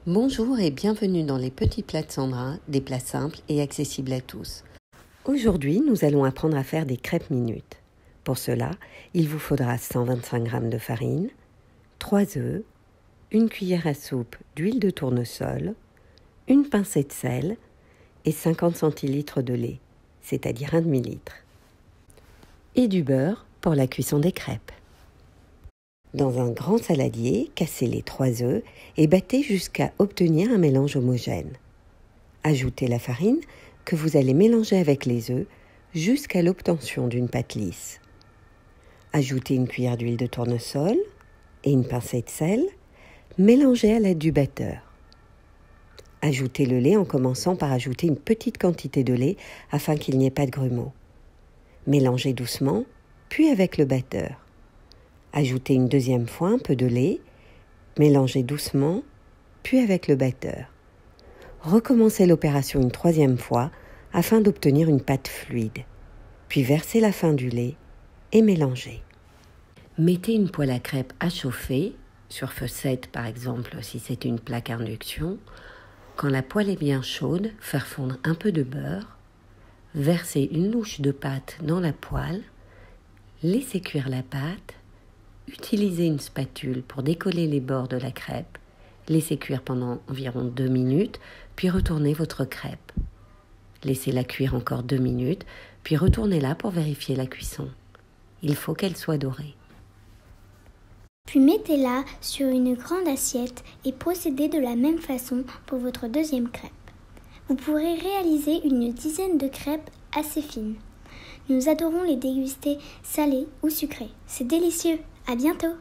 Bonjour et bienvenue dans les petits plats de Sandra, des plats simples et accessibles à tous. Aujourd'hui, nous allons apprendre à faire des crêpes minutes. Pour cela, il vous faudra 125 g de farine, 3 œufs, une cuillère à soupe d'huile de tournesol, une pincée de sel et 50 centilitres de lait, c'est-à-dire un demi-litre, et du beurre pour la cuisson des crêpes. Dans un grand saladier, cassez les 3 œufs et battez jusqu'à obtenir un mélange homogène. Ajoutez la farine que vous allez mélanger avec les œufs jusqu'à l'obtention d'une pâte lisse. Ajoutez une cuillère d'huile de tournesol et une pincée de sel, mélangez à l'aide du batteur. Ajoutez le lait en commençant par ajouter une petite quantité de lait afin qu'il n'y ait pas de grumeaux. Mélangez doucement, puis avec le batteur. Ajoutez une deuxième fois un peu de lait, mélangez doucement, puis avec le batteur. Recommencez l'opération une troisième fois afin d'obtenir une pâte fluide. Puis versez la fin du lait et mélangez. Mettez une poêle à crêpes à chauffer, sur feu 7 par exemple si c'est une plaque à induction. Quand la poêle est bien chaude, faire fondre un peu de beurre, versez une louche de pâte dans la poêle, laissez cuire la pâte. Utilisez une spatule pour décoller les bords de la crêpe. Laissez cuire pendant environ 2 minutes, puis retournez votre crêpe. Laissez-la cuire encore 2 minutes, puis retournez-la pour vérifier la cuisson. Il faut qu'elle soit dorée. Puis mettez-la sur une grande assiette et procédez de la même façon pour votre deuxième crêpe. Vous pourrez réaliser une dizaine de crêpes assez fines. Nous adorons les déguster salées ou sucrées. C'est délicieux. À bientôt!